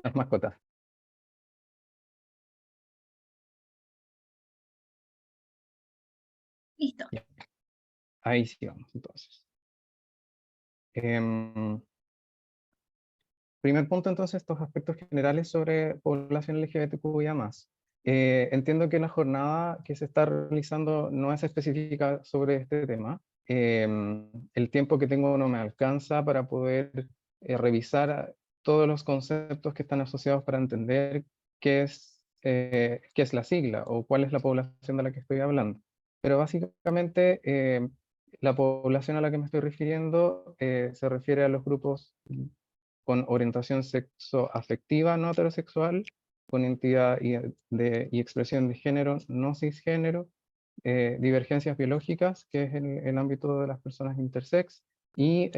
las mascotas. Listo. Ya, ahí sí vamos, entonces. Primer punto, entonces, estos aspectos generales sobre población LGBTQIA+. Entiendo que la jornada que se está realizando no es específica sobre este tema. El tiempo que tengo no me alcanza para poder revisar todos los conceptos que están asociados para entender qué es la sigla o cuál es la población de la que estoy hablando. Pero básicamente, la población a la que me estoy refiriendo se refiere a los grupos con orientación sexoafectiva no heterosexual, con identidad y expresión de género no cisgénero, divergencias biológicas, que es el ámbito de las personas intersex, y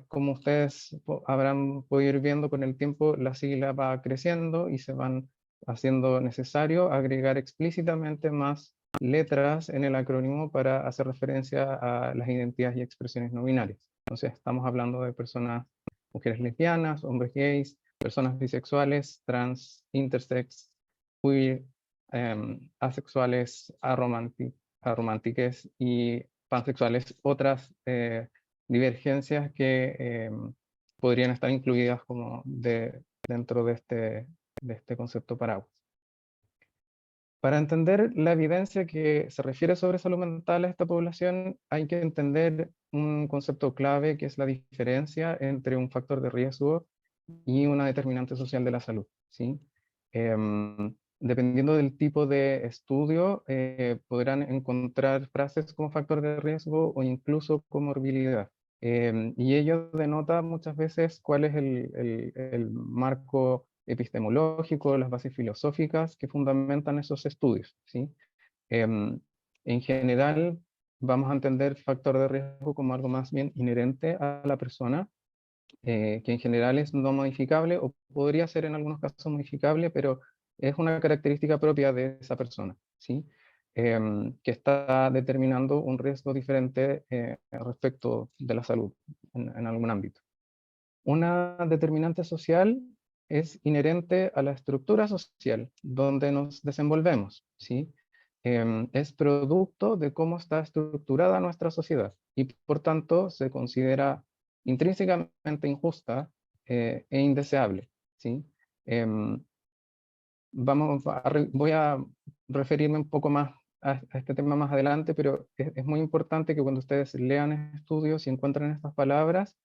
como ustedes habrán podido ir viendo con el tiempo, la sigla va creciendo y se van haciendo necesario agregar explícitamente más letras en el acrónimo para hacer referencia a las identidades y expresiones no binarias. Entonces estamos hablando de personas, mujeres lesbianas, hombres gays, personas bisexuales, trans, intersex, queer, asexuales, arománticas y pansexuales, otras divergencias que podrían estar incluidas como dentro de este concepto paraguas. Para entender la evidencia que se refiere sobre salud mental a esta población, hay que entender un concepto clave que es la diferencia entre un factor de riesgo y una determinante social de la salud, ¿sí? Dependiendo del tipo de estudio, podrán encontrar frases como factor de riesgo o incluso comorbilidad. Y ello denota muchas veces cuál es el marco epistemológico, las bases filosóficas que fundamentan esos estudios, ¿sí? En general, vamos a entender factor de riesgo como algo más bien inherente a la persona, que en general es no modificable o podría ser en algunos casos modificable, pero es una característica propia de esa persona, ¿sí? Que está determinando un riesgo diferente respecto de la salud en algún ámbito. Una determinante social es inherente a la estructura social donde nos desenvolvemos, ¿sí? Es producto de cómo está estructurada nuestra sociedad y por tanto se considera intrínsecamente injusta e indeseable, ¿sí? Em, voy a referirme un poco más a este tema más adelante, pero es muy importante que cuando ustedes lean estudios y encuentren estas palabras,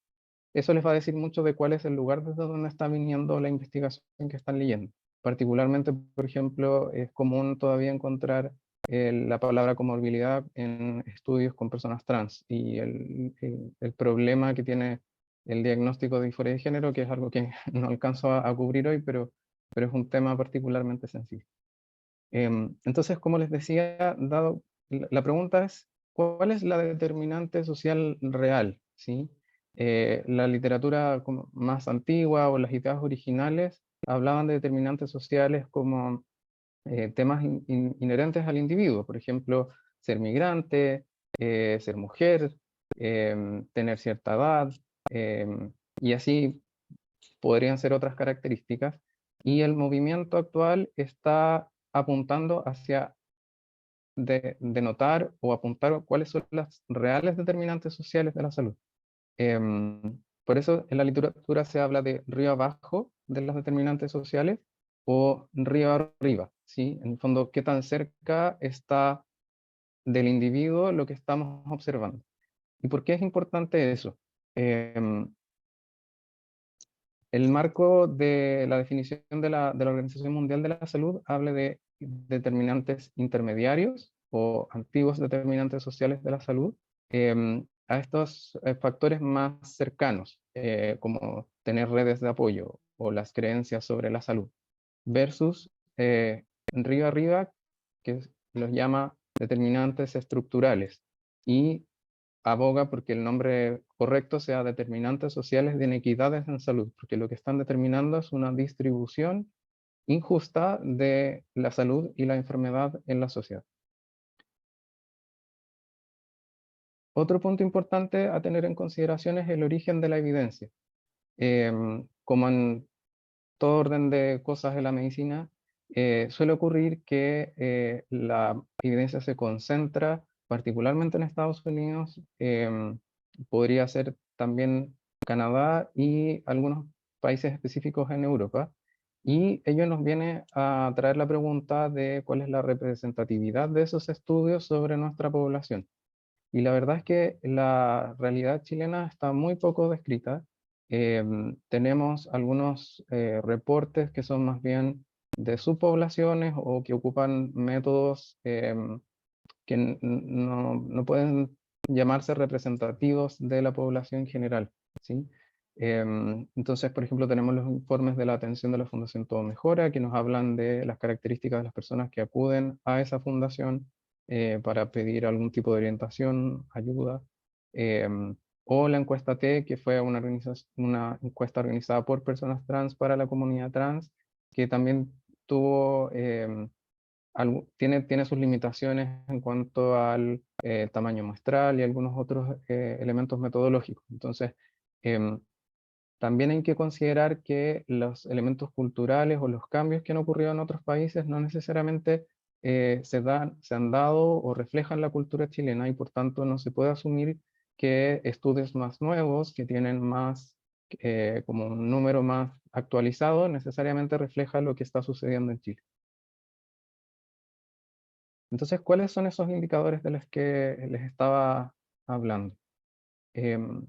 eso les va a decir mucho de cuál es el lugar desde donde está viniendo la investigación que están leyendo. Particularmente, por ejemplo, es común todavía encontrar la palabra comorbilidad en estudios con personas trans y el problema que tiene el diagnóstico de disforia de género, que es algo que no alcanzo a cubrir hoy, pero es un tema particularmente sensible. Entonces, como les decía, la pregunta es, ¿cuál es la determinante social real? ¿Sí? La literatura como más antigua o las ideas originales hablaban de determinantes sociales como temas inherentes al individuo, por ejemplo, ser migrante, ser mujer, tener cierta edad, y así podrían ser otras características. Y el movimiento actual está apuntando hacia denotar o apuntar cuáles son las reales determinantes sociales de la salud. Por eso en la literatura se habla de río abajo de los determinantes sociales o río arriba, ¿sí? En el fondo, qué tan cerca está del individuo lo que estamos observando. ¿Y por qué es importante eso? Em, el marco de la definición de la Organización Mundial de la Salud habla de determinantes intermediarios o antiguos determinantes sociales de la salud, a estos factores más cercanos, como tener redes de apoyo o las creencias sobre la salud, versus río arriba, que los llama determinantes estructurales, y aboga porque el nombre correcto sea determinantes sociales de inequidades en salud, porque lo que están determinando es una distribución injusta de la salud y la enfermedad en la sociedad. Otro punto importante a tener en consideración es el origen de la evidencia. Como en todo orden de cosas de la medicina, suele ocurrir que la evidencia se concentra particularmente en Estados Unidos, podría ser también Canadá y algunos países específicos en Europa. Y ello nos viene a traer la pregunta de cuál es la representatividad de esos estudios sobre nuestra población. Y la verdad es que la realidad chilena está muy poco descrita. Tenemos algunos reportes que son más bien de subpoblaciones o que ocupan métodos que no pueden llamarse representativos de la población general, ¿sí? Entonces, por ejemplo, tenemos los informes de la atención de la Fundación Todo Mejora, que nos hablan de las características de las personas que acuden a esa fundación para pedir algún tipo de orientación, ayuda. O la encuesta T, que fue una encuesta organizada por personas trans para la comunidad trans, que también tuvo tiene sus limitaciones en cuanto al tamaño muestral y algunos otros elementos metodológicos. Entonces, em, también hay que considerar que los elementos culturales o los cambios que han ocurrido en otros países no necesariamente se han dado o reflejan la cultura chilena, y por tanto no se puede asumir que estudios más nuevos, que tienen más, como un número más actualizado, necesariamente refleja lo que está sucediendo en Chile. Entonces, ¿cuáles son esos indicadores de los que les estaba hablando? Em,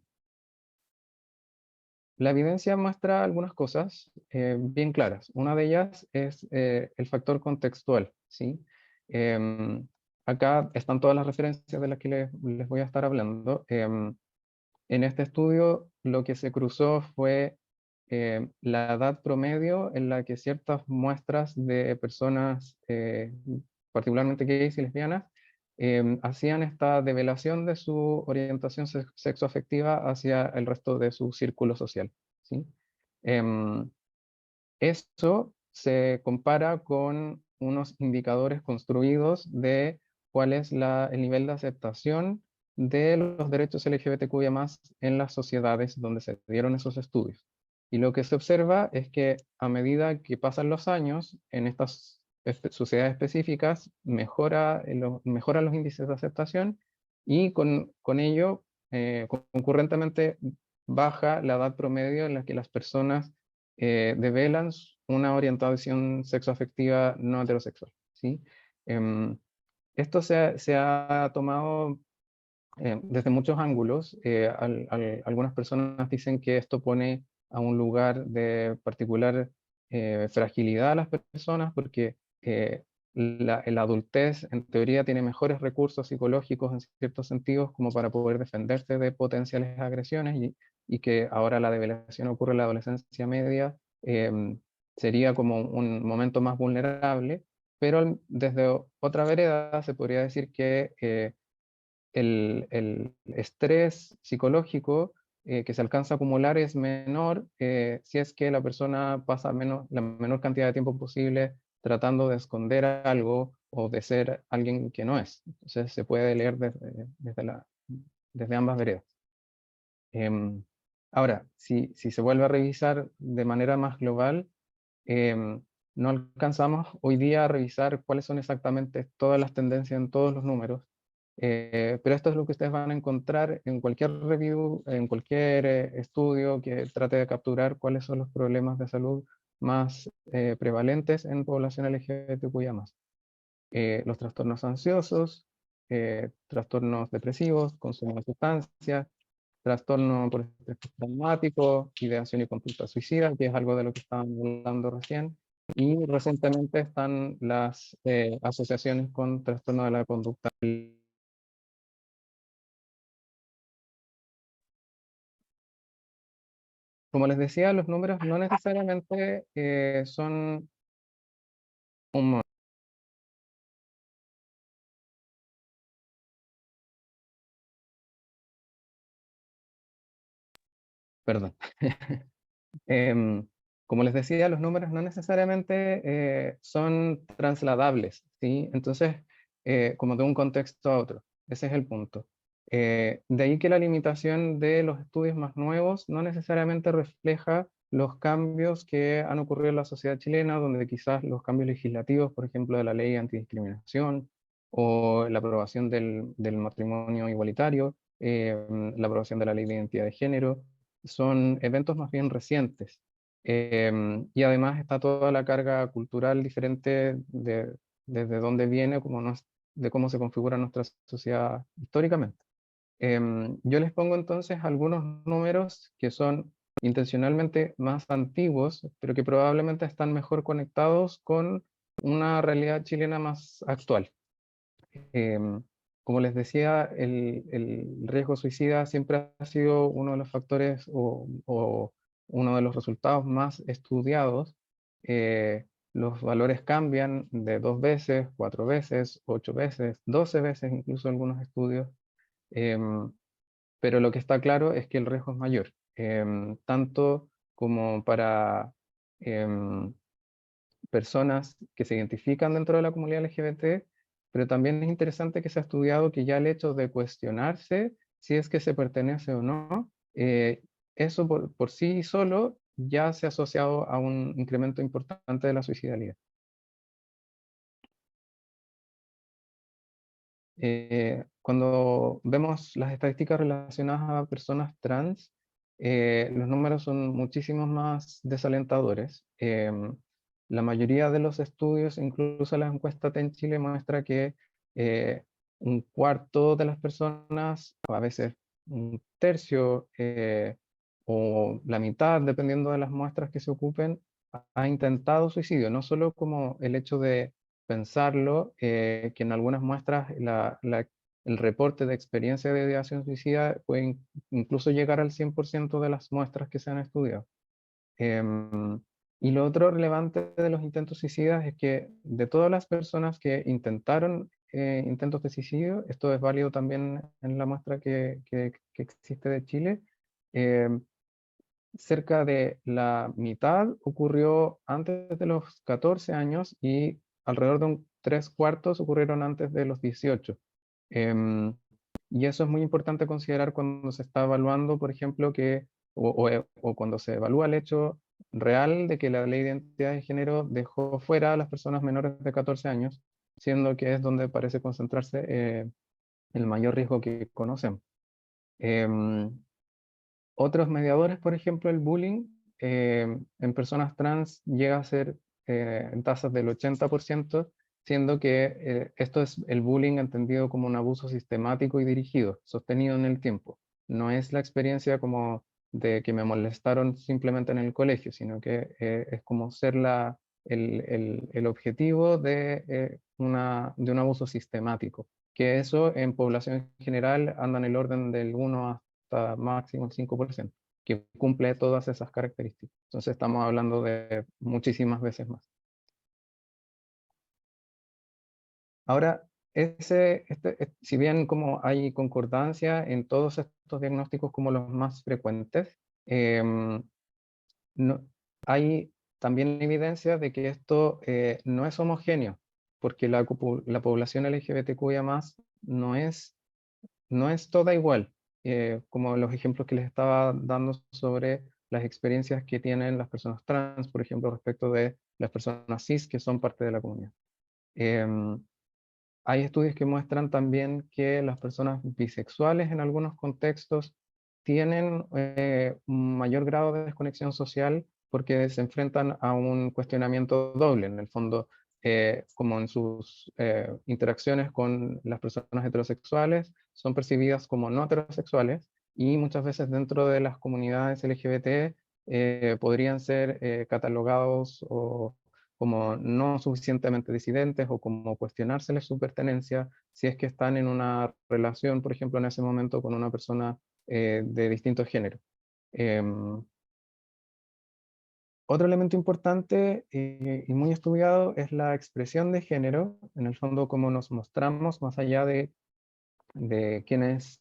la evidencia muestra algunas cosas bien claras. Una de ellas es el factor contextual, ¿sí? Acá están todas las referencias de las que les voy a estar hablando. En este estudio lo que se cruzó fue la edad promedio en la que ciertas muestras de personas, particularmente gays y lesbianas, hacían esta develación de su orientación sexoafectiva hacia el resto de su círculo social, ¿sí? Em, Eso se compara con unos indicadores construidos de cuál es el nivel de aceptación de los derechos LGBTQIA+ en las sociedades donde se dieron esos estudios. Y lo que se observa es que a medida que pasan los años, en estas sociedades específicas mejoran los índices de aceptación, y con ello, concurrentemente, baja la edad promedio en la que las personas develan una orientación sexoafectiva no heterosexual, ¿sí? Em, Esto se ha tomado desde muchos ángulos. Algunas personas dicen que esto pone a un lugar de particular fragilidad a las personas, porque la adultez en teoría tiene mejores recursos psicológicos en ciertos sentidos como para poder defenderse de potenciales agresiones, y que ahora la develación ocurre en la adolescencia media, sería como un momento más vulnerable. Pero desde otra vereda se podría decir que el estrés psicológico que se alcanza a acumular es menor si es que la persona pasa la menor cantidad de tiempo posible tratando de esconder algo o de ser alguien que no es. Entonces se puede leer desde ambas veredas. Em, Ahora, si se vuelve a revisar de manera más global, em, no alcanzamos hoy día a revisar cuáles son exactamente todas las tendencias en todos los números, pero esto es lo que ustedes van a encontrar en cualquier review, en cualquier estudio que trate de capturar cuáles son los problemas de salud más prevalentes en población LGBTQIA+. Los trastornos ansiosos, trastornos depresivos, consumo de sustancias, trastorno por estrés traumático, ideación y conducta suicida, que es algo de lo que estaban hablando recién. Y recientemente están las asociaciones con trastorno de la conducta. Como les decía, los números no necesariamente son un... Perdón. Em, Como les decía, los números no necesariamente son trasladables, ¿sí? Entonces, como de un contexto a otro. Ese es el punto. De ahí que la limitación de los estudios más nuevos no necesariamente refleja los cambios que han ocurrido en la sociedad chilena, donde quizás los cambios legislativos, por ejemplo, de la ley antidiscriminación o la aprobación del matrimonio igualitario, la aprobación de la ley de identidad de género, son eventos más bien recientes. Y además está toda la carga cultural diferente desde dónde viene, de cómo se configura nuestra sociedad históricamente. Yo les pongo entonces algunos números que son intencionalmente más antiguos, pero que probablemente están mejor conectados con una realidad chilena más actual. Em, Como les decía, el riesgo suicida siempre ha sido uno de los factores o uno de los resultados más estudiados. Los valores cambian de 2 veces, 4 veces, 8 veces, 12 veces, incluso algunos estudios. Em, pero lo que está claro es que el riesgo es mayor, tanto como para em, personas que se identifican dentro de la comunidad LGBT, pero también es interesante que se ha estudiado que ya el hecho de cuestionarse si es que se pertenece o no, eso por sí solo ya se ha asociado a un incremento importante de la suicidalidad. Cuando vemos las estadísticas relacionadas a personas trans, los números son muchísimo más desalentadores. La mayoría de los estudios, incluso la encuesta en Chile, muestra que eh, un cuarto de las personas, o a veces un tercio o la mitad, dependiendo de las muestras que se ocupen, ha intentado suicidio. No solo como el hecho de pensarlo, que en algunas muestras el reporte de experiencia de ideación suicida puede incluso llegar al 100% de las muestras que se han estudiado. Em, y lo otro relevante de los intentos suicidas es que de todas las personas que intentaron intentos de suicidio, esto es válido también en la muestra que existe de Chile, em, cerca de la mitad ocurrió antes de los 14 años y alrededor de un 3/4 ocurrieron antes de los 18. Em, y eso es muy importante considerar cuando se está evaluando, por ejemplo, o cuando se evalúa el hecho real de que la ley de identidad de género dejó fuera a las personas menores de 14 años, siendo que es donde parece concentrarse el mayor riesgo que conocemos. Em, Otros mediadores, por ejemplo, el bullying en personas trans llega a ser en tasas del 80%, siendo que esto es el bullying entendido como un abuso sistemático y dirigido, sostenido en el tiempo. No es la experiencia como de que me molestaron simplemente en el colegio, sino que es como ser el objetivo de un abuso sistemático, que eso en población en general anda en el orden del 1 hasta máximo el 5%, que cumple todas esas características. Entonces estamos hablando de muchísimas veces más. Ahora, si bien como hay concordancia en todos estos diagnósticos como los más frecuentes, em, no, hay también evidencia de que esto no es homogéneo, porque la población LGBTQIA+, no es no es toda igual, como los ejemplos que les estaba dando sobre las experiencias que tienen las personas trans, por ejemplo, respecto de las personas cis que son parte de la comunidad. Em, Hay estudios que muestran también que las personas bisexuales en algunos contextos tienen un mayor grado de desconexión social porque se enfrentan a un cuestionamiento doble, en el fondo, como en sus interacciones con las personas heterosexuales, son percibidas como no heterosexuales y muchas veces dentro de las comunidades LGBT podrían ser catalogados o como no suficientemente disidentes o como cuestionárseles su pertenencia si es que están en una relación, por ejemplo, en ese momento con una persona de distinto género. Em, Otro elemento importante y muy estudiado es la expresión de género, en el fondo cómo nos mostramos más allá de quiénes,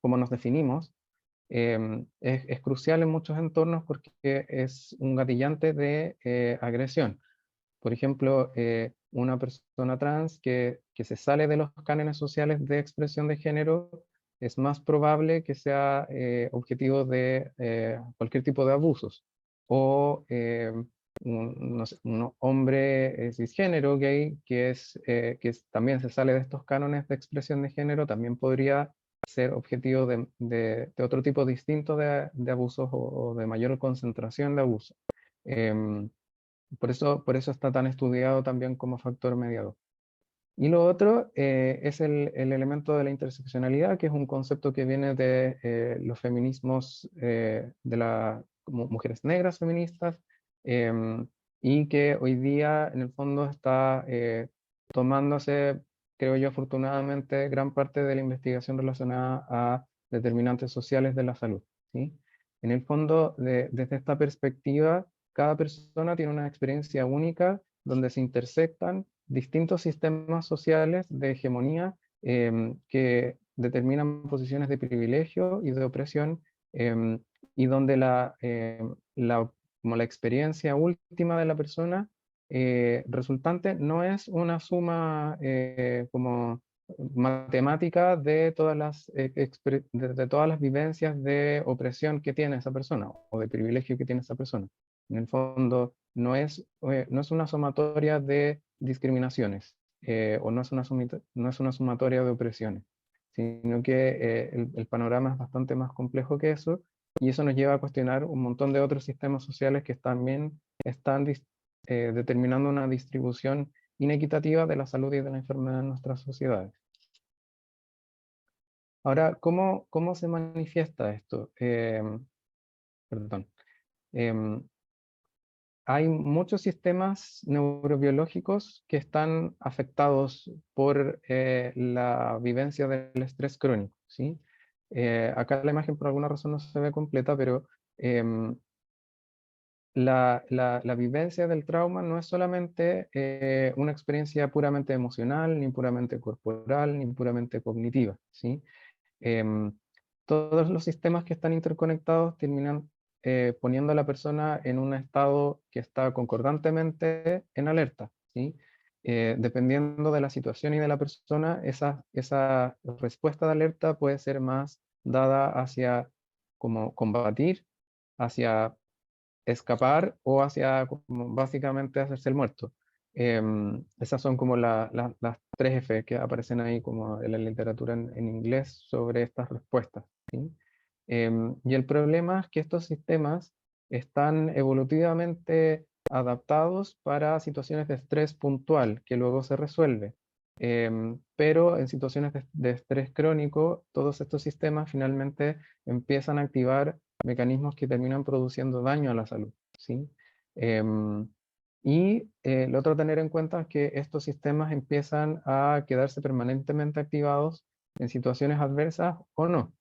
cómo nos definimos. Es crucial en muchos entornos porque es un gatillante de agresión. Por ejemplo, una persona trans que se sale de los cánones sociales de expresión de género es más probable que sea objetivo de cualquier tipo de abusos. o no sé, un hombre cisgénero gay también se sale de estos cánones de expresión de género, también podría ser objetivo de otro tipo distinto de abusos o de mayor concentración de abuso. Em, por eso está tan estudiado también como factor mediador. Y lo otro es el elemento de la interseccionalidad, que es un concepto que viene de los feminismos como mujeres negras feministas, em, y que hoy día en el fondo está tomándose, creo yo afortunadamente, gran parte de la investigación relacionada a determinantes sociales de la salud, ¿sí? En el fondo, desde esta perspectiva, cada persona tiene una experiencia única donde se intersectan distintos sistemas sociales de hegemonía que determinan posiciones de privilegio y de opresión, y donde como la experiencia última de la persona resultante no es una suma como matemática de de todas las vivencias de opresión que tiene esa persona o de privilegio que tiene esa persona. En el fondo, no es una sumatoria de discriminaciones, o no es una sumatoria de opresiones, sino que el panorama es bastante más complejo que eso, y eso nos lleva a cuestionar un montón de otros sistemas sociales que también están determinando una distribución inequitativa de la salud y de la enfermedad en nuestras sociedades. Ahora, ¿cómo se manifiesta esto? Perdón. Em, Hay muchos sistemas neurobiológicos que están afectados por la vivencia del estrés crónico, ¿sí? Acá la imagen por alguna razón no se ve completa, pero em, la vivencia del trauma no es solamente una experiencia puramente emocional, ni puramente corporal, ni puramente cognitiva, ¿sí? Em, Todos los sistemas que están interconectados terminan poniendo a la persona en un estado que está concordantemente en alerta, ¿sí? Dependiendo de la situación y de la persona, esa respuesta de alerta puede ser más dada hacia como combatir, hacia escapar o hacia como básicamente hacerse el muerto. Esas son como las tres F que aparecen ahí como en la literatura en inglés sobre estas respuestas, ¿sí? Y el problema es que estos sistemas están evolutivamente adaptados para situaciones de estrés puntual que luego se resuelve. Pero en situaciones de estrés crónico, todos estos sistemas finalmente empiezan a activar mecanismos que terminan produciendo daño a la salud, ¿sí? Em, lo otro a tener en cuenta es que estos sistemas empiezan a quedarse permanentemente activados en situaciones adversas o no.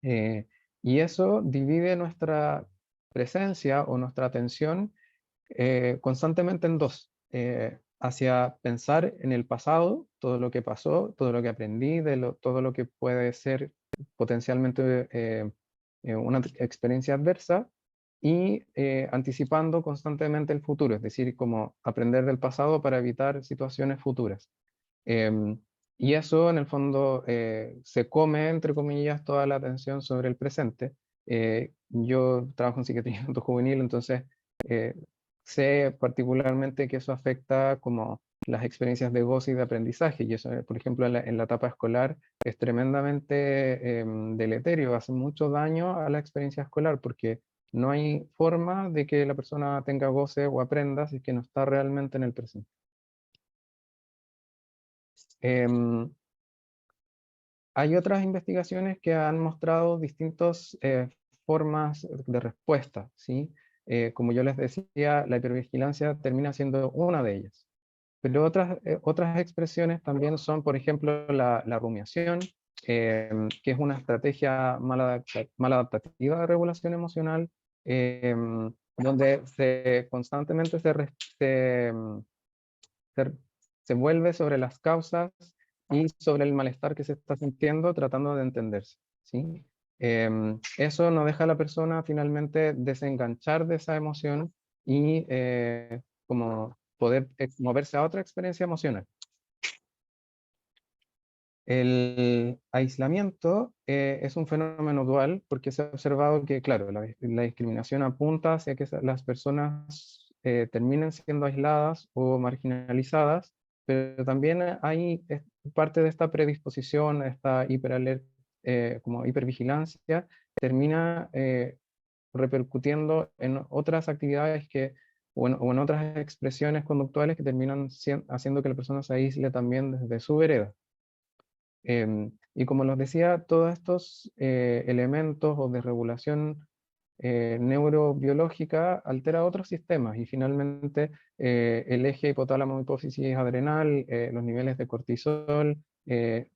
Eh, y eso divide nuestra presencia o nuestra atención constantemente en dos, hacia pensar en el pasado, todo lo que pasó, todo lo que aprendí, todo lo que puede ser potencialmente una experiencia adversa, y anticipando constantemente el futuro, es decir, como aprender del pasado para evitar situaciones futuras. Em, y eso en el fondo se come, entre comillas, toda la atención sobre el presente. Yo trabajo en psiquiatría juvenil, entonces eh, sé particularmente que eso afecta como las experiencias de goce y de aprendizaje. Y eso, por ejemplo, en la etapa escolar es tremendamente deleterio, hace mucho daño a la experiencia escolar porque no hay forma de que la persona tenga goce o aprenda si es que no está realmente en el presente. Em, Hay otras investigaciones que han mostrado distintas formas de respuesta, ¿sí? Como yo les decía, la hipervigilancia termina siendo una de ellas. Pero otras expresiones también son, por ejemplo, la rumiación, que es una estrategia maladaptativa de regulación emocional, donde constantemente se, se vuelve sobre las causas y sobre el malestar que se está sintiendo, tratando de entenderse, ¿sí? Eso no deja a la persona finalmente desenganchar de esa emoción y como poder moverse a otra experiencia emocional. El aislamiento es un fenómeno dual porque se ha observado que, claro, la discriminación apunta hacia que las personas terminen siendo aisladas o marginalizadas, pero también hay parte de esta predisposición, esta como hipervigilancia, termina repercutiendo en otras actividades o en otras expresiones conductuales que terminan haciendo que la persona se aísle también desde su vereda. Y como les decía, todos estos elementos o desregulación neurobiológica altera otros sistemas y finalmente el eje hipotálamo-hipófisis adrenal, los niveles de cortisol,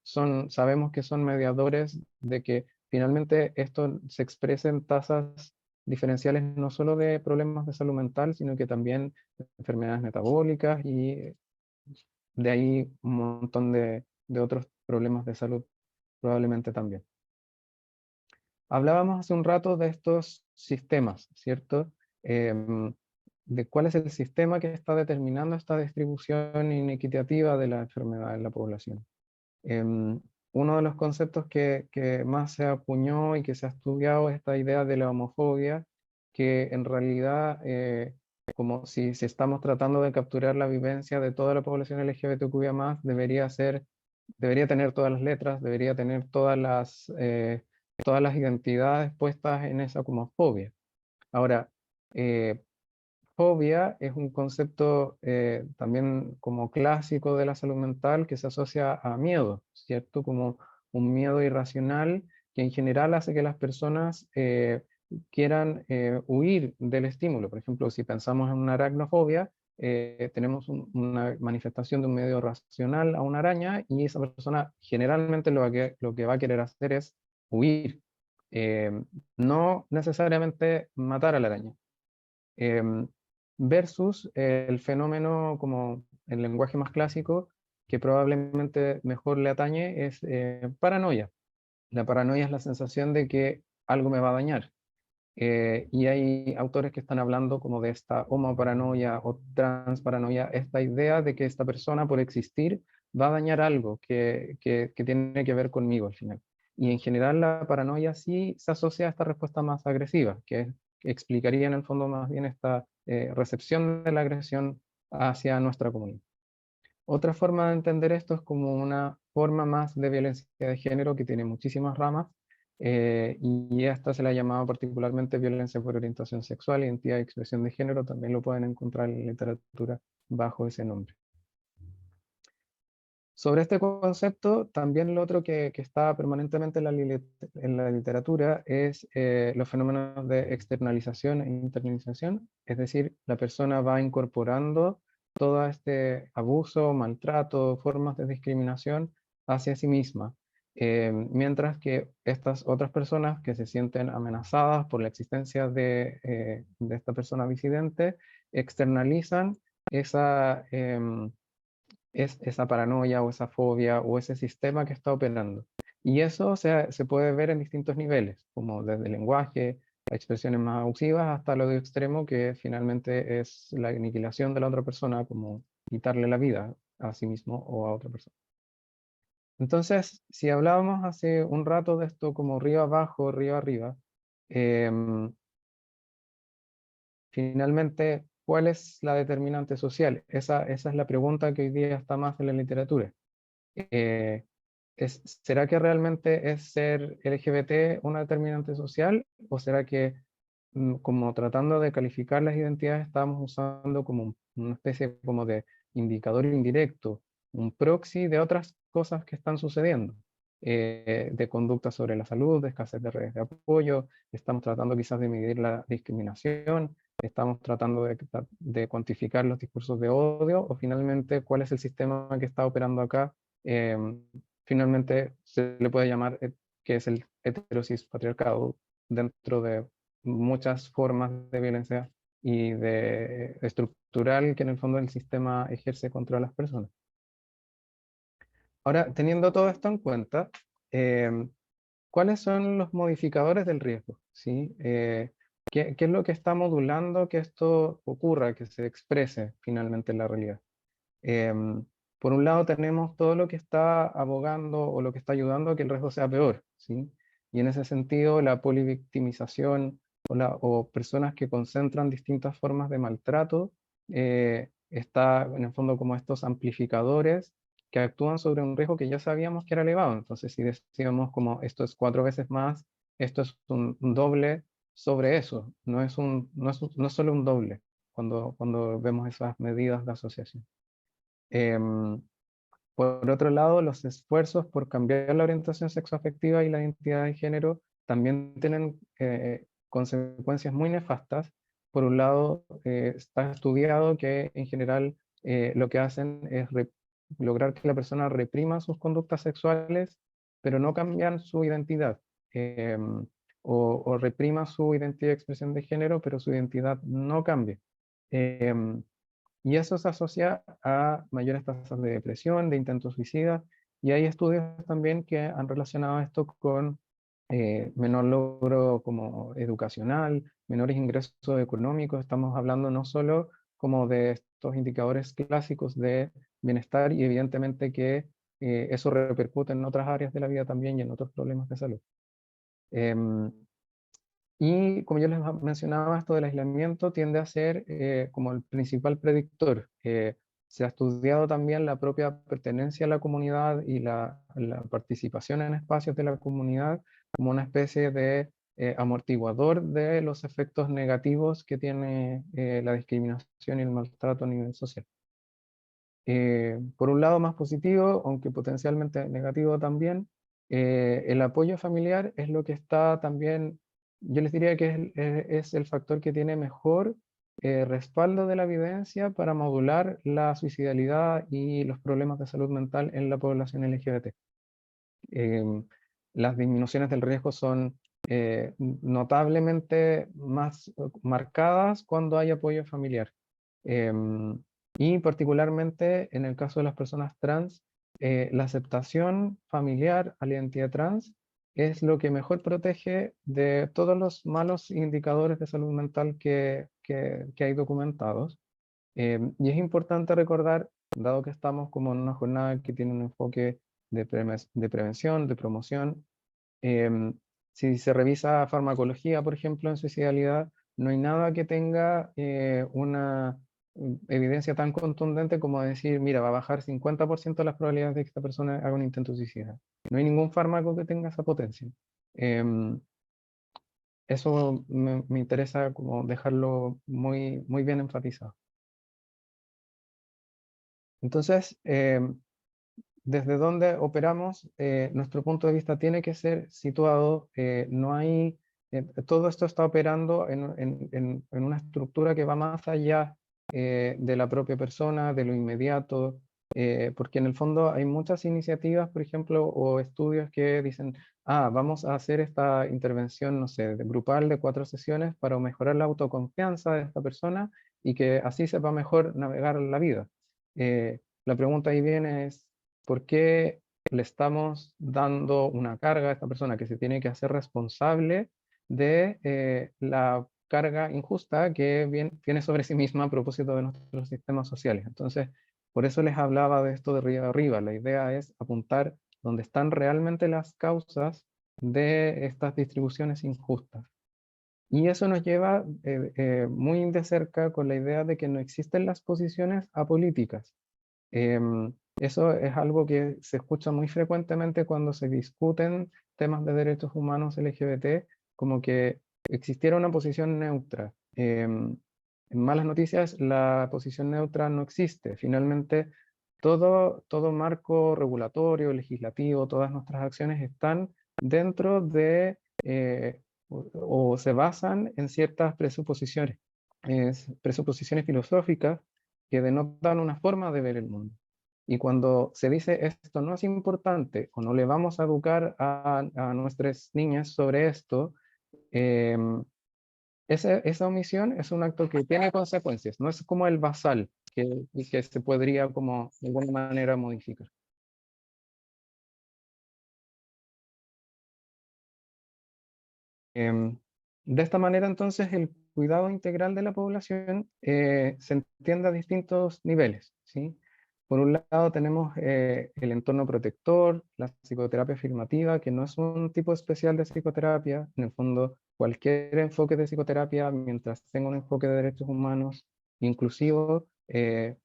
sabemos que son mediadores de que finalmente esto se expresa en tasas diferenciales no solo de problemas de salud mental, sino que también enfermedades metabólicas y de ahí un montón de otros problemas de salud probablemente también. Hablábamos hace un rato de estos sistemas, ¿cierto? De cuál es el sistema que está determinando esta distribución inequitativa de la enfermedad en la población. Uno de los conceptos que más se acuñó y que se ha estudiado es esta idea de la homofobia, que en realidad, como si estamos tratando de capturar la vivencia de toda la población LGBTQIA+, debería tener todas las letras, debería tener todas las identidades puestas en esa como fobia. Ahora, eh, fobia es un concepto también como clásico de la salud mental que se asocia a miedo, ¿cierto? Como un miedo irracional que en general hace que las personas quieran huir del estímulo. Por ejemplo, si pensamos en una aracnofobia, tenemos una manifestación de un miedo racional a una araña y esa persona generalmente lo que va a querer hacer es huir, eh, no necesariamente matar a la araña. Em, Versus el fenómeno como el lenguaje más clásico, que probablemente mejor le atañe, es paranoia. La paranoia es la sensación de que algo me va a dañar. Y hay autores que están hablando como de esta homoparanoia o transparanoia, esta idea de que esta persona por existir va a dañar algo que tiene que ver conmigo al final. Y en general la paranoia sí se asocia a esta respuesta más agresiva, que explicaría en el fondo más bien esta recepción de la agresión hacia nuestra comunidad. Otra forma de entender esto es como una forma más de violencia de género que tiene muchísimas ramas, y esta se la ha llamado particularmente violencia por orientación sexual, identidad y expresión de género. También lo pueden encontrar en literatura bajo ese nombre. Sobre este concepto, también lo otro que está permanentemente en la literatura es los fenómenos de externalización e internalización, es decir, la persona va incorporando todo este abuso, maltrato, formas de discriminación hacia sí misma, mientras que estas otras personas que se sienten amenazadas por la existencia de esta persona disidente, externalizan esa... es esa paranoia o esa fobia o ese sistema que está operando. Y eso se puede ver en distintos niveles, como desde el lenguaje, a expresiones más abusivas, hasta lo de extremo, que finalmente es la aniquilación de la otra persona, como quitarle la vida a sí mismo o a otra persona. Entonces, si hablábamos hace un rato de esto como río abajo, río arriba, em, finalmente, ¿cuál es la determinante social? Esa es la pregunta que hoy día está más en la literatura. Eh, ¿Será que realmente es ser LGBT una determinante social? ¿O será que como tratando de calificar las identidades estamos usando como una especie como de indicador indirecto, un proxy de otras cosas que están sucediendo? De conducta sobre la salud, de escasez de redes de apoyo, estamos tratando quizás de medir la discriminación, estamos tratando de cuantificar los discursos de odio, o finalmente cuál es el sistema que está operando acá. eh, Finalmente se le puede llamar que es el heterosis patriarcado dentro de muchas formas de violencia y de estructural que en el fondo el sistema ejerce contra las personas. Ahora, teniendo todo esto en cuenta, eh, ¿cuáles son los modificadores del riesgo? ¿Sí? ¿Qué es lo que está modulando que esto ocurra, que se exprese finalmente en la realidad? por un lado tenemos todo lo que está abogando o lo que está ayudando a que el riesgo sea peor, ¿sí? Y en ese sentido, la polivictimización o personas que concentran distintas formas de maltrato, está en el fondo como estos amplificadores que actúan sobre un riesgo que ya sabíamos que era elevado. Entonces, si decíamos como esto es 4 veces más, esto es un doble sobre eso, no es solo un doble cuando vemos esas medidas de asociación. Em, por otro lado, los esfuerzos por cambiar la orientación sexoafectiva y la identidad de género también tienen consecuencias muy nefastas. Por un lado, está estudiado que en general lo que hacen es lograr que la persona reprima sus conductas sexuales, pero no cambian su identidad. em, o reprima su identidad de expresión de género, pero su identidad no cambia. Em, y eso se asocia a mayores tasas de depresión, de intentos suicidas, y hay estudios también que han relacionado esto con menor logro como educacional, menores ingresos económicos. Estamos hablando no solo como de estos indicadores clásicos de bienestar, y evidentemente que eso repercute en otras áreas de la vida también y en otros problemas de salud. Em, y como yo les mencionaba, esto del aislamiento tiende a ser como el principal predictor. Se ha estudiado también la propia pertenencia a la comunidad y la participación en espacios de la comunidad como una especie de amortiguador de los efectos negativos que tiene la discriminación y el maltrato a nivel social. Por un lado más positivo, aunque potencialmente negativo también, el apoyo familiar es lo que está también, yo les diría que es el factor que tiene mejor respaldo de la evidencia para modular la suicidalidad y los problemas de salud mental en la población LGBT. Em, las disminuciones del riesgo son notablemente más marcadas cuando hay apoyo familiar. Em, y particularmente en el caso de las personas trans, la aceptación familiar a la identidad trans es lo que mejor protege de todos los malos indicadores de salud mental que hay documentados. Y es importante recordar, dado que estamos como en una jornada que tiene un enfoque de prevención, de promoción, em, si se revisa farmacología, por ejemplo, en suicidalidad, no hay nada que tenga una evidencia tan contundente como decir, mira, va a bajar 50% las probabilidades de que esta persona haga un intento suicida. No hay ningún fármaco que tenga esa potencia. Em, Eso me interesa como dejarlo muy bien enfatizado. Entonces, desde donde operamos, nuestro punto de vista tiene que ser situado, no hay, todo esto está operando en una estructura que va más allá de la propia persona, de lo inmediato, porque en el fondo hay muchas iniciativas, por ejemplo, o estudios que dicen, vamos a hacer esta intervención, no sé, grupal de 4 sesiones para mejorar la autoconfianza de esta persona y que así sepa mejor navegar la vida. La pregunta ahí viene es, ¿por qué le estamos dando una carga a esta persona que se tiene que hacer responsable de la carga injusta que viene sobre sí misma a propósito de nuestros sistemas sociales? Entonces, por eso les hablaba de esto de arriba arriba. La idea es apuntar donde están realmente las causas de estas distribuciones injustas. Y eso nos lleva muy de cerca con la idea de que no existen las posiciones apolíticas. Eso es algo que se escucha muy frecuentemente cuando se discuten temas de derechos humanos LGBT, como que existiera una posición neutra. En malas noticias, la posición neutra no existe. Finalmente, todo marco regulatorio, legislativo, todas nuestras acciones están dentro de o se basan en ciertas presuposiciones, presuposiciones filosóficas que denotan una forma de ver el mundo. Y cuando se dice esto no es importante o no le vamos a educar a nuestras niñas sobre esto, em, esa omisión es un acto que tiene consecuencias, no es como el basal que se podría como de alguna manera modificar. Em, de esta manera, entonces, el cuidado integral de la población se entiende a distintos niveles, ¿sí? por un lado tenemos el entorno protector, la psicoterapia afirmativa, que no es un tipo especial de psicoterapia. En el fondo, cualquier enfoque de psicoterapia, mientras tenga un enfoque de derechos humanos inclusivo,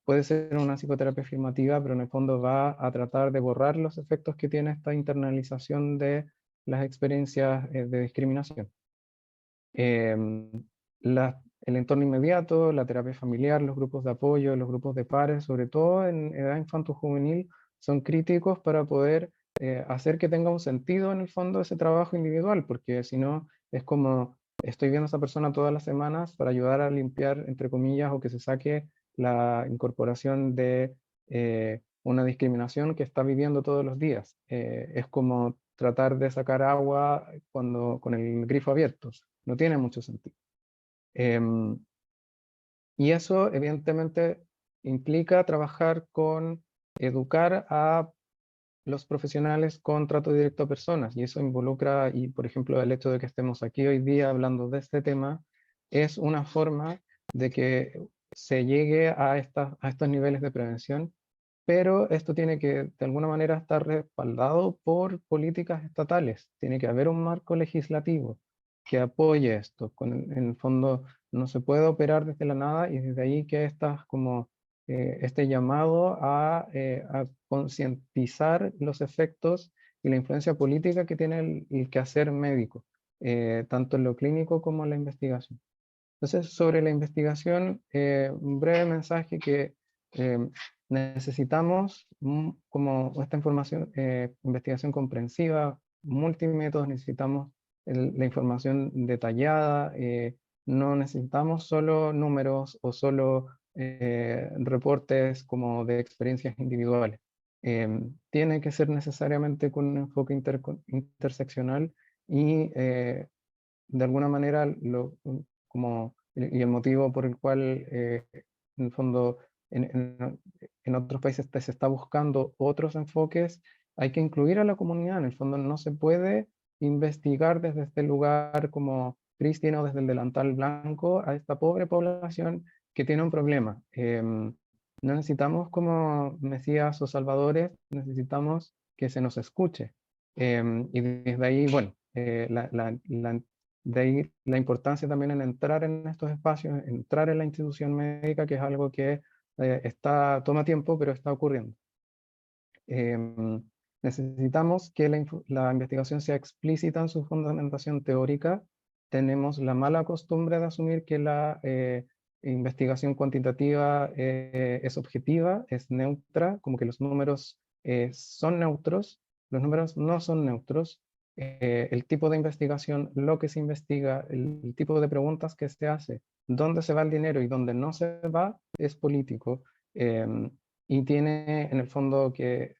puede ser una psicoterapia afirmativa, pero en el fondo va a tratar de borrar los efectos que tiene esta internalización de las experiencias de discriminación. Em, el entorno inmediato, la terapia familiar, los grupos de apoyo, los grupos de pares, sobre todo en edad infanto-juvenil, son críticos para poder hacer que tenga un sentido en el fondo ese trabajo individual, porque si no es como estoy viendo a esa persona todas las semanas para ayudar a limpiar, entre comillas, o que se saque la incorporación de una discriminación que está viviendo todos los días. Es como tratar de sacar agua con el grifo abierto. No tiene mucho sentido. Em, y eso evidentemente implica trabajar con educar a los profesionales con trato directo a personas, y eso involucra, y por ejemplo el hecho de que estemos aquí hoy día hablando de este tema, es una forma de que se llegue a estos niveles de prevención, pero esto tiene que de alguna manera estar respaldado por políticas estatales. Tiene que haber un marco legislativo que apoye esto. En el fondo no se puede operar desde la nada, y desde ahí que este llamado a concientizar los efectos y la influencia política que tiene el quehacer médico, tanto en lo clínico como en la investigación. Entonces, sobre la investigación, un breve mensaje que eh, necesitamos como esta información, investigación comprensiva, multimétodos, necesitamos la información detallada, no necesitamos solo números o solo reportes como de experiencias individuales. Tiene que ser necesariamente con un enfoque interseccional y de alguna manera y el motivo por el cual en el fondo en otros países se está buscando otros enfoques, hay que incluir a la comunidad. En el fondo no se puede investigar desde este lugar como prístino, desde el delantal blanco, a esta pobre población que tiene un problema. No necesitamos como mesías o salvadores, necesitamos que se nos escuche. Y desde ahí, bueno, de ahí la importancia también en entrar en estos espacios, entrar en la institución médica, que es algo que toma tiempo, pero está ocurriendo. Necesitamos que la investigación sea explícita en su fundamentación teórica. Tenemos la mala costumbre de asumir que la investigación cuantitativa es objetiva, es neutra, como que los números son neutros. Los números no son neutros. El tipo de investigación, lo que se investiga, el tipo de preguntas que se hace, dónde se va el dinero y dónde no se va, es político. Y tiene en el fondo que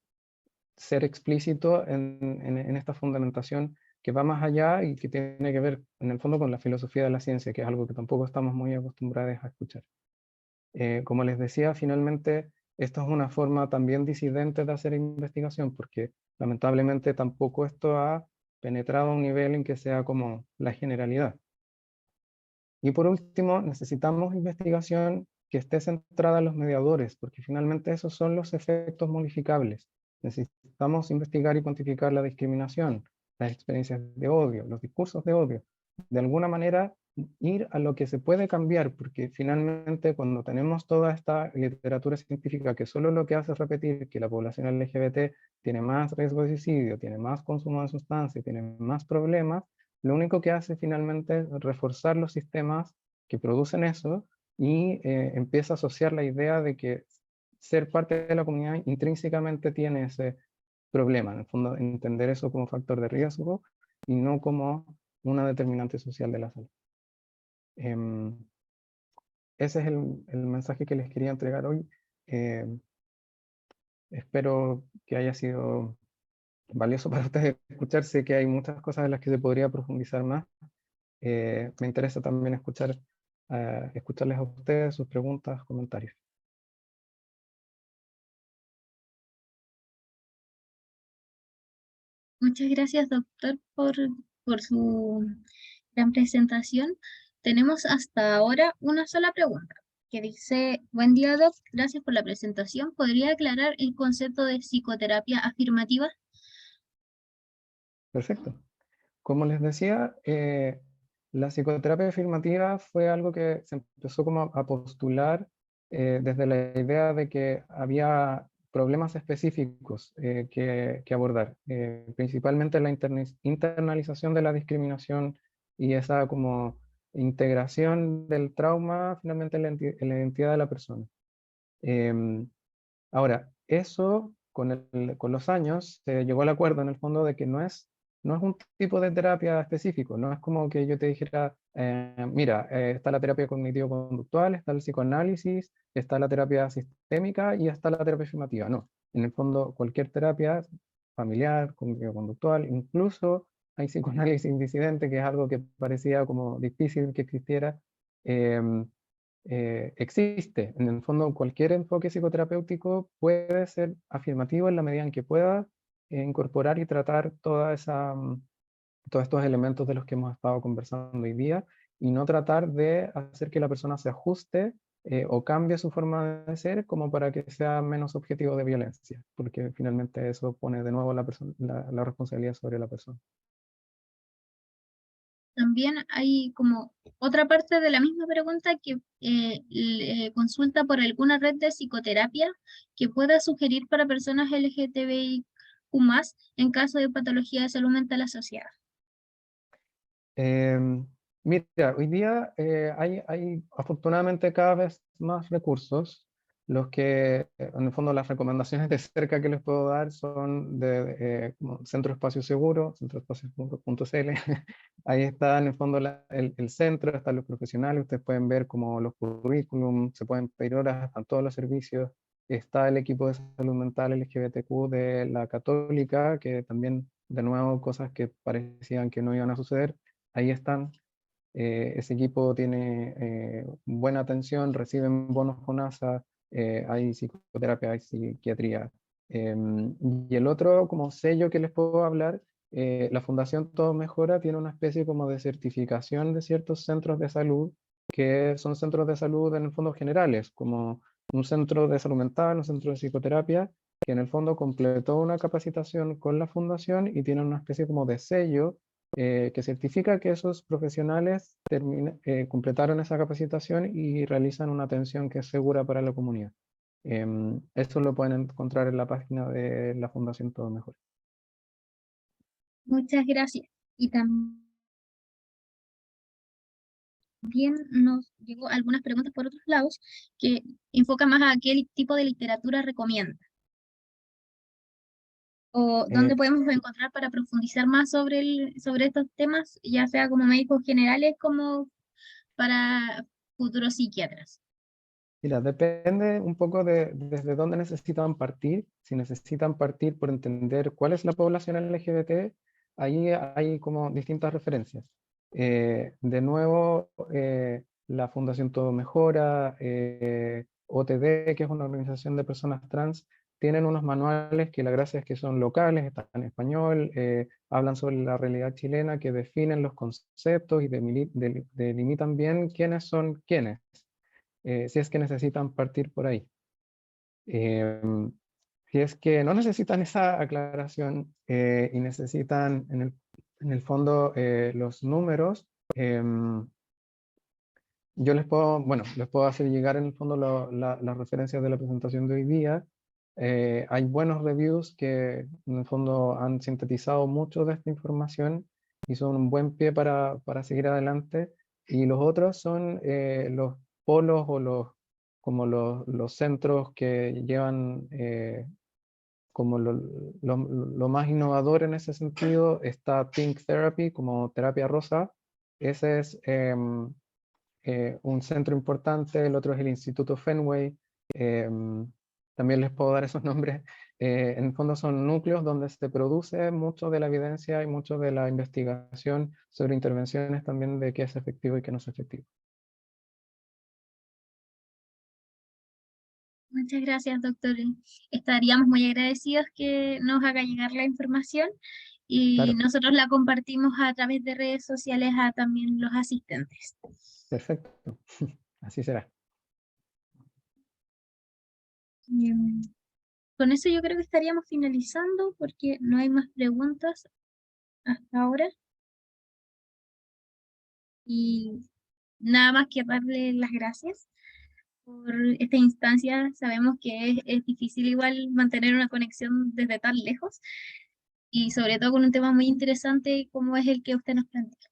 ser explícito en esta fundamentación que va más allá y que tiene que ver en el fondo con la filosofía de la ciencia, que es algo que tampoco estamos muy acostumbrados a escuchar. Como les decía, finalmente esto es una forma también disidente de hacer investigación, porque lamentablemente tampoco esto ha penetrado a un nivel en que sea como la generalidad. Y por último, necesitamos investigación que esté centrada en los mediadores, porque finalmente esos son los efectos modificables. Necesitamos investigar y cuantificar la discriminación, las experiencias de odio, los discursos de odio. De alguna manera, ir a lo que se puede cambiar, porque finalmente cuando tenemos toda esta literatura científica que solo lo que hace es repetir que la población LGBT tiene más riesgo de suicidio, tiene más consumo de sustancias, tiene más problemas, lo único que hace finalmente es reforzar los sistemas que producen eso y empieza a asociar la idea de que ser parte de la comunidad intrínsecamente tiene ese problema. En el fondo, entender eso como factor de riesgo y no como una determinante social de la salud. Em, Ese es el mensaje que les quería entregar hoy. Espero que haya sido valioso para ustedes escuchar. Sé que hay muchas cosas en las que se podría profundizar más. Me interesa también escucharles a ustedes sus preguntas, comentarios. Muchas gracias, doctor, por su gran presentación. Tenemos hasta ahora una sola pregunta. que dice: buen día, Doc, gracias por la presentación. ¿Podría aclarar el concepto de psicoterapia afirmativa? Perfecto. Como les decía, la psicoterapia afirmativa fue algo que se empezó como a postular desde la idea de que había problemas específicos que abordar, principalmente la internalización de la discriminación y esa como integración del trauma finalmente en la identidad de la persona. Em, Ahora, eso con los años se llegó al acuerdo en el fondo de que no es un tipo de terapia específico, no es como que yo te dijera, mira, está la terapia cognitivo-conductual, está el psicoanálisis, está la terapia sistémica y está la terapia afirmativa. No, en el fondo cualquier terapia familiar, cognitivo-conductual, incluso hay psicoanálisis disidente, que es algo que parecía como difícil que existiera. em, Existe. En el fondo, cualquier enfoque psicoterapéutico puede ser afirmativo en la medida en que pueda incorporar y tratar todos estos elementos de los que hemos estado conversando hoy día y no tratar de hacer que la persona se ajuste o cambie su forma de ser como para que sea menos objetivo de violencia, porque finalmente eso pone de nuevo la responsabilidad sobre la persona. También hay como otra parte de la misma pregunta que consulta por alguna red de psicoterapia que pueda sugerir para personas LGTBIQ+, en caso de patología de salud mental asociada. Mira, hoy día hay afortunadamente cada vez más recursos. Los que, en el fondo, las recomendaciones de cerca que les puedo dar son de como Centro Espacio Seguro, centroespacio.cl. Ahí está, en el fondo, el centro, están los profesionales, ustedes pueden ver como los currículum, se pueden pedir horas, están todos los servicios. Está el equipo de salud mental LGBTQ de la Católica, que también, de nuevo, cosas que parecían que no iban a suceder ahí están. Ese equipo tiene buena atención, reciben bonos FONASA, hay psicoterapia, hay psiquiatría. Y el otro como sello que les puedo hablar, la Fundación Todo Mejora tiene una especie como de certificación de ciertos centros de salud, que son centros de salud en el fondo generales, como un centro de salud mental, un centro de psicoterapia, que en el fondo completó una capacitación con la fundación y tiene una especie como de sello que certifica que esos profesionales completaron esa capacitación y realizan una atención que es segura para la comunidad. Eso lo pueden encontrar en la página de la Fundación Todo Mejor. Muchas gracias. Y también nos llegó algunas preguntas por otros lados que enfocan más a qué tipo de literatura recomienda o dónde Eh, podemos encontrar para profundizar más sobre estos temas, ya sea como médicos generales como para futuros psiquiatras. Mira, depende un poco de desde dónde necesitan partir. Si necesitan partir por entender cuál es la población LGBT, ahí hay como distintas referencias. De nuevo, la Fundación Todo Mejora, OTD, que es una organización de personas trans, tienen unos manuales que la gracia es que son locales, están en español, hablan sobre la realidad chilena, que definen los conceptos y delimitan bien quiénes son quiénes si es que necesitan partir por ahí. Em, si es que no necesitan esa aclaración y necesitan en el fondo los números, yo les puedo, bueno, les puedo hacer llegar en el fondo las referencias de la presentación de hoy día. Hay buenos reviews que en el fondo han sintetizado mucho de esta información y son un buen pie para seguir adelante. Y los otros son los polos o como los centros que llevan como lo más innovador en ese sentido. Está Pink Therapy como terapia rosa. Ese es un centro importante, el otro es el Instituto Fenway, también les puedo dar esos nombres. En el fondo son núcleos donde se produce mucho de la evidencia y mucho de la investigación sobre intervenciones también de qué es efectivo y qué no es efectivo. Muchas gracias, doctor. Estaríamos muy agradecidos que nos haga llegar la información y Claro, nosotros la compartimos a través de redes sociales a también los asistentes. perfecto. Así será. Con eso yo creo que estaríamos finalizando porque no hay más preguntas hasta ahora. Y nada más que darle las gracias por esta instancia. Sabemos que es difícil igual mantener una conexión desde tan lejos y sobre todo con un tema muy interesante como es el que usted nos plantea.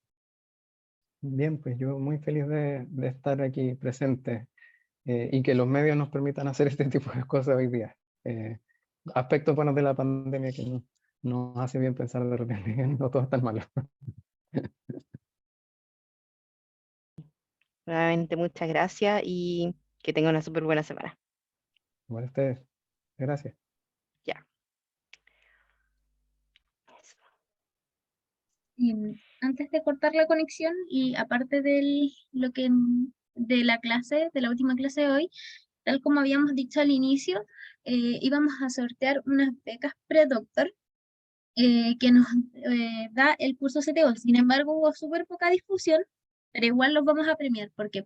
Bien, pues yo muy feliz de estar aquí presente y que los medios nos permitan hacer este tipo de cosas hoy día. Aspectos buenos de la pandemia que nos hace bien pensar de repente que no todo es tan malo. Nuevamente, muchas gracias y que tenga una súper buena semana. Bueno, ustedes, gracias. Ya. Antes de cortar la conexión y aparte de la clase, de la última clase de hoy, tal como habíamos dicho al inicio, íbamos a sortear unas becas predoctor que nos da el curso CTO. Sin embargo, hubo súper poca difusión, pero igual los vamos a premiar porque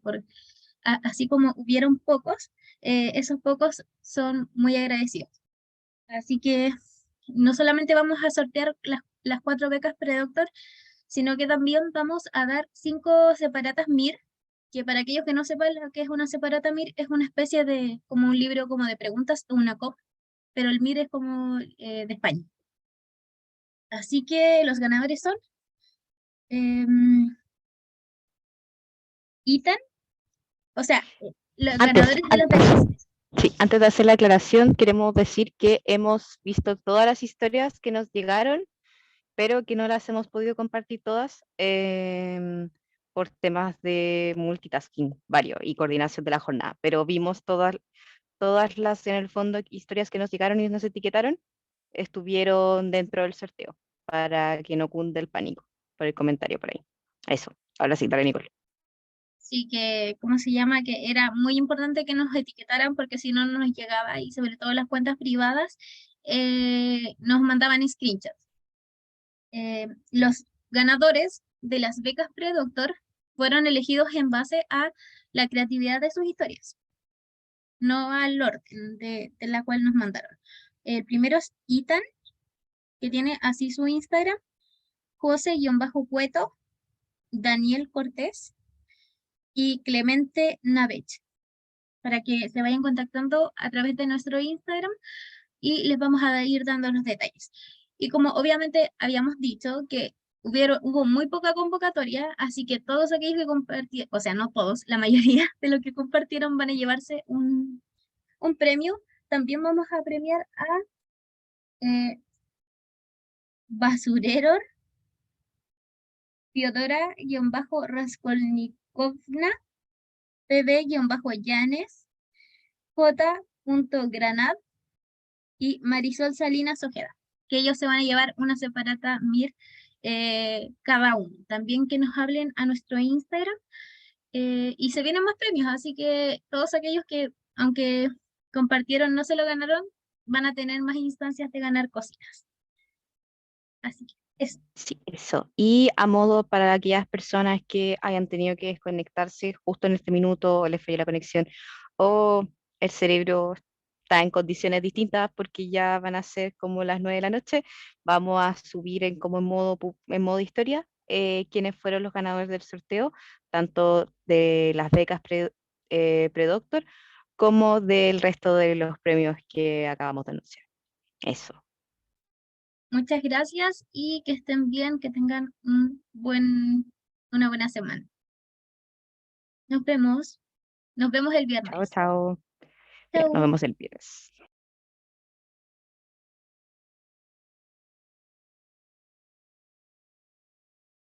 así como hubieron pocos, esos pocos son muy agradecidos. Así que no solamente vamos a sortear las 4 becas predoctor, sino que también vamos a dar 5 separatas MIR, que para aquellos que no sepan lo que es una separata MIR, es una especie de, como un libro como de preguntas, una COP, pero el MIR es como de España. Así que los ganadores son Ethan, o sea, los ganadores de las becas. Sí, antes de hacer la aclaración, queremos decir que hemos visto todas las historias que nos llegaron, pero que no las hemos podido compartir todas por temas de multitasking varios y coordinación de la jornada. Pero vimos todas las, en el fondo, historias que nos llegaron y nos etiquetaron, estuvieron dentro del sorteo, para que no cunde el pánico por el comentario por ahí. Eso, ahora sí, dale, Nicole. Sí, que, ¿cómo se llama? Que era muy importante que nos etiquetaran porque si no, no nos llegaba y sobre todo las cuentas privadas nos mandaban screenshots. Los ganadores de las becas predoctor fueron elegidos en base a la creatividad de sus historias, no al orden de la cual nos mandaron. El primero es Ethan, que tiene así su Instagram, José-Cueto, Daniel Cortés y Clemente Navech, para que se vayan contactando a través de nuestro Instagram y les vamos a ir dando los detalles. Y como obviamente habíamos dicho que hubo muy poca convocatoria, así que todos aquellos que compartieron, o sea, no todos, la mayoría de los que compartieron van a llevarse un premio. También vamos a premiar a eh, Basurero, Fiodora-Raskolnikovna, PB-Yanes, J.Granad y Marisol Salinas Ojeda, que ellos se van a llevar una separata MIR cada uno. También que nos hablen a nuestro Instagram y se vienen más premios, así que todos aquellos que, aunque compartieron, no se lo ganaron, van a tener más instancias de ganar cositas. Así que eso. Sí, eso. Y a modo para aquellas personas que hayan tenido que desconectarse justo en este minuto, o les falló la conexión, o el cerebro está en condiciones distintas porque ya van a ser como las 9 de la noche, vamos a subir como en modo historia quiénes fueron los ganadores del sorteo, tanto de las becas Predoctor como del resto de los premios que acabamos de anunciar. Eso. Muchas gracias y que estén bien, que tengan una buena semana. Nos vemos. Nos vemos el Chao, viernes. chao. Nos Chau. vemos el viernes.